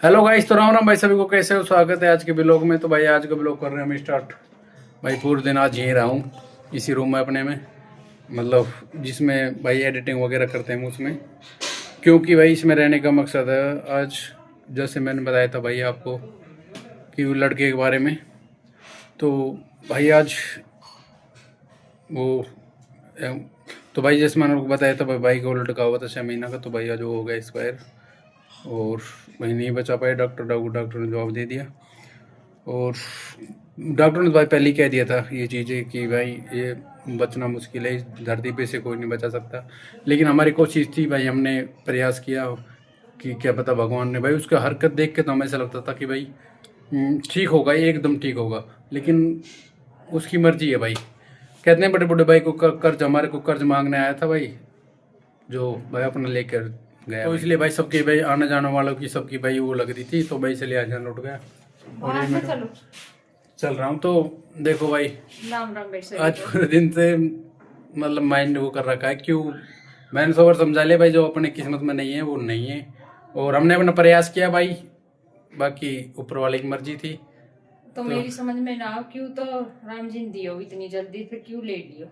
Hello guys, तो राम राम भाई सभी को, कैसे हो? स्वागत है आज के ब्लॉग में। तो भाई आज का ब्लॉग कर रहे हैं हम स्टार्ट। भाई पूरे दिन आज यहीं रहा हूँ इसी रूम में अपने में, मतलब जिसमें भाई एडिटिंग वगैरह करते हैं उसमें, क्योंकि भाई इसमें रहने का मकसद है आज, जैसे मैंने बताया था भाई आपको कि वो लड़के के बारे में। तो भाई आज वो तो भाई जैसे मैंने आपको बताया था भाई का वो लड़का हुआ था 6 महीना का, तो भाई आज वो हो गया एक्सपायर और वही नहीं बचा पाए। डॉक्टर ने जवाब दे दिया और डॉक्टर ने तो भाई पहले ही कह दिया था ये चीज़ें कि भाई ये बचना मुश्किल है, इस धरती पे से कोई नहीं बचा सकता। लेकिन हमारी कोशिश थी भाई, हमने प्रयास किया कि क्या पता भगवान ने, भाई उसका हरकत देख के तो हमें ऐसा लगता था कि भाई ठीक होगा, एकदम ठीक होगा, लेकिन उसकी मर्जी है भाई। कहते हैं बड़े बड़े भाई को कर्ज, हमारे को कर्ज मांगने आया था भाई, जो भाई अपना लेकर गया। तो इसलिए भाई सबकी भाई आने जाने वालों की सबकी भाई वो लग रही थी, तो भाई इसलिए आज लौट गया और ये मैं चल रहा हूँ। तो देखो भाई राम राम भाई आज पूरे दिन से मतलब माइंड वो कर रखा है, क्यों मैंने सौ बार समझा लिया भाई, जो अपने किस्मत में नहीं है वो नहीं है, और हमने अपना प्रयास किया भाई, बाकी ऊपर वाले की मर्जी थी। तो मेरी समझ में ना आओ, क्यों तो राम जी ने दियो इतनी जल्दी, फिर क्यों ले लियो?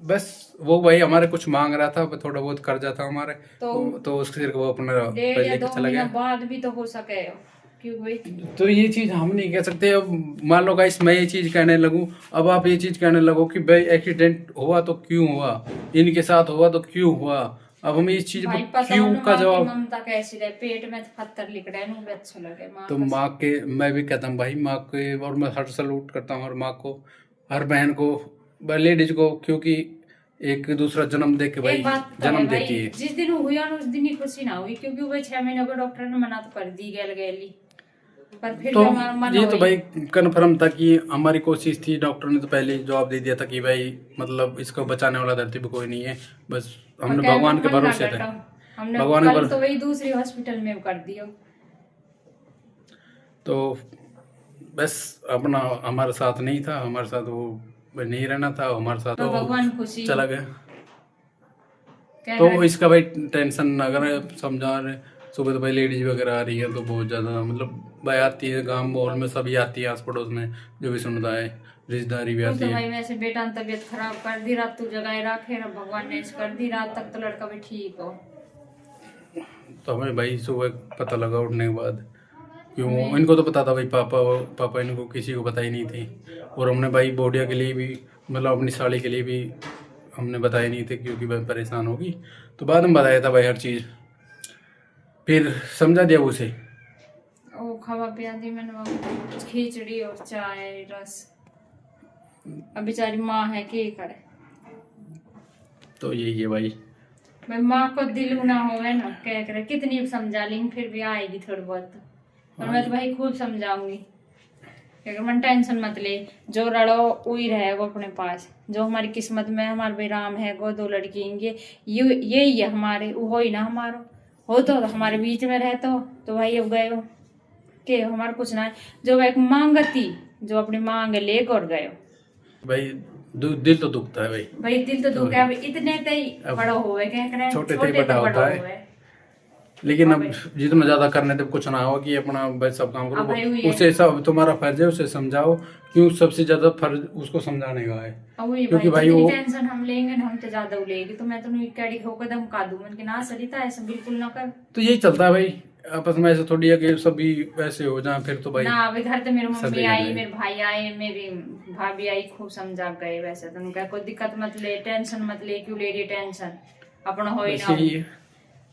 बस वो भाई हमारे कुछ मांग रहा था, थोड़ा बहुत कर्जा था हमारे, तो उसके सिर वो अपना डेढ़ या लेके 2 चला महीना गया। बाद भी तो हो सके, क्यों भाई? तो ये चीज हम नहीं कह सकते। अब मान लो गाइस मैं ये चीज कहने लगूं, अब आप ये चीज कहने लगो कि भाई एक्सीडेंट हुआ तो क्यों हुआ, इनके साथ हुआ तो क्यों हुआ। अब हम इस चीज भाई पर पता क्यों का जवाब, ममता कैसी रहे, पेट में पत्थर लिख रहे हैं, अच्छा लगे माँ तो का। माँ के मैं भी कहता हूँ भाई, माँ के, और मैं हर सलूट करता हूँ हर माँ को, हर बहन को, लेडीज को, क्योंकि एक दूसरा जन्म दे के भाई एक बात तो जन्म है देती भाई, है। जिस दिन हुई और उस दिन ही खुशी ना हुई, क्योंकि वो 6 महीने को डॉक्टर ने मना तो कर दी गैली, पर फिर तो भी हमारा मन ये तो हुई। भाई कन्फर्म था कि हमारी कोशिश थी, डॉक्टर ने तो पहले ही जवाब दे दिया था कि भाई मतलब इसको बचाने वाला धरती पे कोई नहीं है, बस हमने भगवान के भरोसे थे, हमने भगवान के कल तो वही दूसरी हॉस्पिटल में कर दिया। तो बस अपना हमारे साथ नहीं था, हमारे साथ वो नहीं रहना था हमारे साथ, तो भगवान खुशी चला गया। कह तो रहा है। इसका भाई टेंशन अगर समझा रहे, सुबह तो भाई लेडीज वगैरह आ रही है, तो बहुत ज़्यादा मतलब भाई आती है, गांव मोहल्ले में सभी आती है, आस पड़ोस में जो भी समुदाय रिश्तेदारी भी वो आती तो है। भाई वैसे बेटा ने तबीयत खराब कर दी, रात तू जगाए रखे ना, भगवान ने ऐसे कर दी, रात तक तो लड़का भी ठीक हो। तो हमें भाई सुबह पता लगा उठने के बाद, क्यों इनको तो पता था भाई, पापा इनको किसी को पता ही नहीं थी, और हमने भाई बोडिया के लिए भी, मतलब अपनी साड़ी के लिए भी हमने बताए नहीं थे, क्योंकि भाई परेशान होगी। तो बाद में बताया था भाई हर चीज़, फिर समझा दिया उसे। वो खावा पिया दी मैंने, वो खिचड़ी और चाय रस। अब बेचारी माँ है, के करे। तो यही है भाई, माँ को दिल ना होवे ना, क्या करे, कितनी भी समझा लेंगे फिर भी आएगी थोड़ी बहुत। और मैं तो भाई खूब समझाऊंगी, क्योंकि मन टेंशन मत ले, जो रड़ो वही रहे वो अपने पास, जो हमारी किस्मत में हमारे भाई राम है, वो 2 लड़की ये यही है हमारे, वो ही ना हमारो हो तो हमारे बीच में रहे तो भाई अब गए हो के हमारा कुछ ना है। जो एक मांगती, जो अपनी मांग ले कर गए भाई दिल तो दुखता है भाई। भाई, दिल तो दुख है। इतने तई बड़ा हुए, क्या करें, छोटे छोटे तई तो बड़ा होता है। हुए। लेकिन अब जितना ज्यादा करने तब कुछ ना हो कि अपना भाई सब काम अब भाई हुई करो, है। उसे सब तुम्हारा फर्ज है, उसे समझाओ, क्यों सबसे ज्यादा फर्ज उसको समझाने का है, क्योंकि भाई वो टेंशन हम लेंगे ना, हम तो ज्यादा लेगी, तो मैं तो नहीं कड़ी होकर दम का दूं मन के ना सरिता, ऐसा बिल्कुल ना कर। तो यही चलता है भाई आपस में, ऐसे थोड़ी है कि सभी वैसे हो जाए फिर तो भाई ना अभी घर तो मेरी मम्मी सभी आई, जगह मेरे भाई आए, मेरी भाभी आई, खूब समझा गए। वैसे तो उनका कोई दिक्कत मत ले, टेंशन मत ले, क्यों ले रही टेंशन, अपना हो ही बस ना यही हो। है।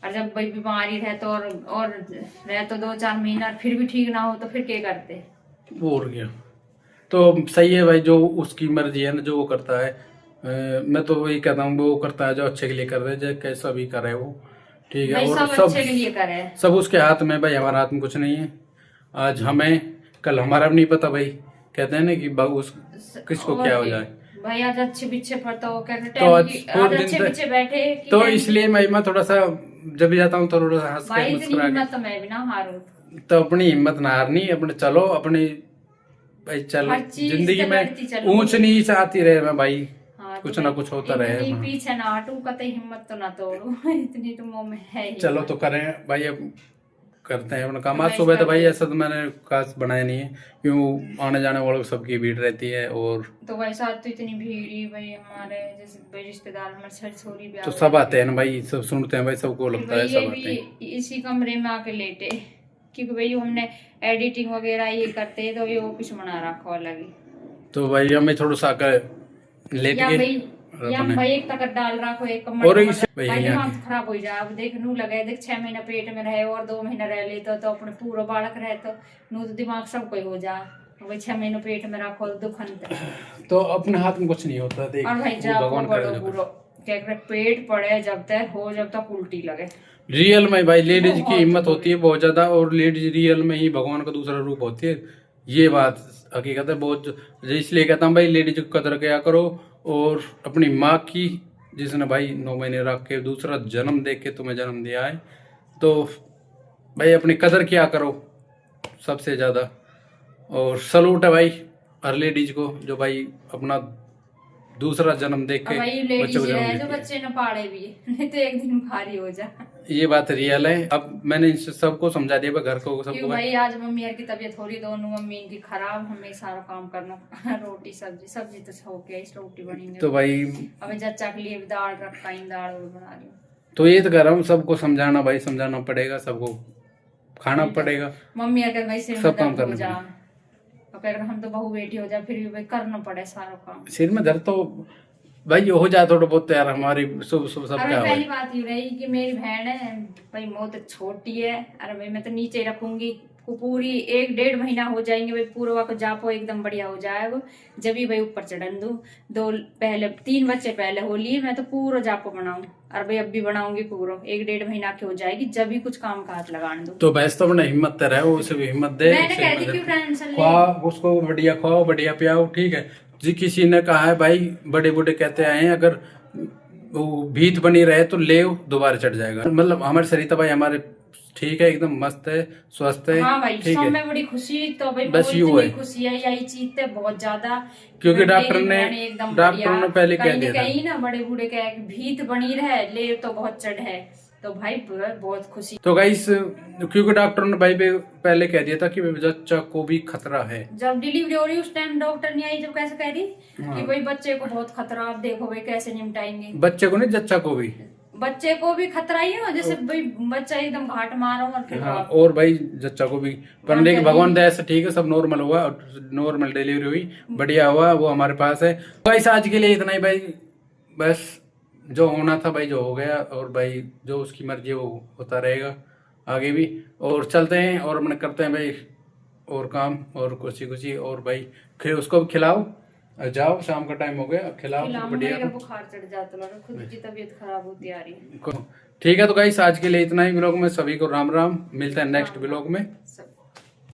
और जब भाई बीमारी रहे तो और रहे तो 2-4 महीना, फिर भी ठीक ना हो तो फिर क्या करते। और क्या, तो सही है भाई, जो उसकी मर्जी है ना, जो वो करता है, मैं तो वही कहता हूँ वो करता है जो अच्छे के लिए कर रहा है, चाहे कैसा भी करे वो, ठीक है। भाई और सब अच्छे के लिए करे, सब उसके हाथ में भाई, हमारे हाथ में कुछ नहीं है। आज हमें, कल हमारा भी नहीं पता भाई, कहते हैं ना कि उस किसको क्या हो जाए। भाई आज अच्छे पीछे पर तो तो आज आज अच्छे पीछे बैठे कि तो इसलिए मैं थोड़ा सा जब भी जाता हूँ तो थोड़ा सा हंस के भाई इतनी मुस्कुरा हिम्मत तो मैं भी ना हारूं। के, तो अपनी हिम्मत ना हारनी, अपने चलो अपनी भाई, चल हर चीज जिंदगी से में लड़ती चलो। ऊंच नीच आती रहे मैं भाई, हाँ, कुछ तो ना भाई कुछ होता इतनी रहे। पीछे ना हटू, कतई हिम्मत तो ना तोड़ू। इतनी तो मुंह में है ही। चलो तो करें भाई, अब करते हैं अपना काम। आज सुबह तो भाई ऐसा तो मैंने खास बनाया नहीं है, क्यों आने जाने वालों सबकी भीड़ रहती है। और तो भाई साथ तो इतनी भीड़ ही भाई, हमारे जैसे भाई रिश्तेदार हमारे ससुरी भी तो सब आते हैं ना भाई, सब सुनते हैं भाई, सबको लगता है ये सब आते भी हैं। इसी कमरे में आके लेटे, क्योंकि भाई हमने एडिटिंग वगैरह ये करते हैं तो ये वो कुछ बना रखा अलग ही। तो भाई हमें थोड़ा सा लेट या के भाई या भाई एक तक डाल रखो एक कमर और में, इसे भाई भाई दिमाग खराब हो जाए। अब देख नू लगे देख 6 महीना पेट में रहे और 2 महीना रह ले तो अपने पूरा बालक रहे तो नू तो दिमाग सब कोई हो जा। भाई 6 महीने पेट में रखो दुखन तो अपने हाथ में कुछ नहीं होता। देख और भाई वो जब भगवान बड़ो करे। बुरो क्या कहते पेट पड़े जब तक हो जब तक उल्टी लगे। रियल में भाई लेडीज की हिम्मत होती है बहुत ज्यादा, और लेडीज रियल में ही भगवान का दूसरा रूप होती है। ये बात हकीकत है बहुत, इसलिए कहता हूँ भाई लेडीज को कदर किया करो। और अपनी माँ की, जिसने भाई 9 महीने रख के दूसरा जन्म दे के तुम्हें जन्म दिया है, तो भाई अपनी कदर किया करो सबसे ज्यादा। और सलूट है भाई हर लेडीज को जो भाई अपना दूसरा जन्म देख के भाई बच्चे लेडीज को जन्म है जो देती है। बच्चे न पाड़े भी है, नहीं तो एक दिन भारी हो जा। ये बात रियल है। अब मैंने इन सबको समझा दिया भाई, घर को क्यों सबको भाई आज मम्मी यार की तबीयत थोड़ी, दोनों मम्मी इनकी खराब, हमें सारा काम करना रोटी सब्जी तो हो गया, इस रोटी बनेंगे तो भाई अभी जच्चा के लिए भी दाल रखा ही, दाल और बना रही हूँ। तो ये तो कर रहा हूँ, सबको समझाना भाई, समझाना पड़ेगा, सबको खाना पड़ेगा, मम्मी यार भाई सिर में सब काम दर्द हो करना जा, और फिर हम तो बहू बेटी हो जाए फिर भी भाई करना पड़े सारा काम। सिर में दर्द तो भाई हो जाए थोड़ा बहुत तो यार, हमारी सुबह सुबह सब अरे क्या पहली हो। बात ये रही कि मेरी बहन है भाई, बहुत छोटी है। अरे भाई मैं तो नीचे ही रखूंगी को पूरी 1-1.5 महीना हो जाएंगे भाई, पूरा को जापो एकदम बढ़िया हो जाएगा जब भी भाई ऊपर चढ़न दू। 3 बच्चे पहले हो लिए, मैं तो पूरा जापो बनाऊं, और भाई अब भी बनाऊंगी पूरा 1-1.5 महीना की हो जाएगी जब भी कुछ काम का हाथ लगाने दू। तो भैंस तो अपने हिम्मत तो रहे, उसे भी हिम्मत दे, मैंने कह दी क्यों टेंशन ले, खवा उसको बढ़िया खवाओ, बढ़िया पियाओ, ठीक है जी। किसी ने कहा है भाई, बड़े बूढ़े कहते आए हैं, अगर वो भीत बनी रहे तो ले दोबारा चढ़ जाएगा। मतलब हमारे शरीर तो भाई हमारे ठीक है, एकदम मस्त है, स्वस्थ है। हाँ भाई ठीक सब है, में बड़ी खुशी तो भाई बस बहुत यूं है। इतनी खुशी है यही चीज है बहुत ज्यादा, क्योंकि मेरी डॉक्टर ने एकदम डॉक्टर बढ़िया, ने पहले कह कहीं दिया न था। कहीं ना बड़े बूढ़े कह भीत बनी रहे ले तो बहुत चढ़ है, तो भाई बहुत खुशी। तो गाइस क्योंकि डॉक्टर ने भाई पहले कह दिया था कि बच्चा को भी खतरा है। जब डिलीवरी हो रही उस टाइम डॉक्टर नहीं आई, जब कैसे कह दी हाँ। कि भाई बच्चे को बहुत खतरा, आप देखो भाई कैसे निपटाएंगे। बच्चे को नहीं, जच्चा को भी, बच्चे को भी खतरा ही हो, जैसे भाई बच्चा एकदम घाट मारो और फिर हाँ, और भाई जच्चा को भी। पर हाँ, लेकिन भगवान दया से ठीक है, सब नॉर्मल हुआ, नॉर्मल डिलीवरी हुई, बढ़िया हुआ, वो हमारे पास है। गाइस आज के लिए इतना ही भाई, बस जो होना था भाई जो हो गया, और भाई जो उसकी मर्जी है वो होता रहेगा आगे भी। और चलते हैं और अपने करते हैं भाई और काम और कुछ और भाई, फिर उसको भी खिलाओ, जाओ शाम का टाइम हो गया, खिलाओ बढ़िया। मेरा बुखार चढ़ जाता लगा, खुद की तबीयत खराब होती आ रही है। ठीक है तो गाइस आज के लिए इतना ही। ब्लॉग में सभी को राम राम, मिलते हैं नेक्स्ट ब्लॉग में। सब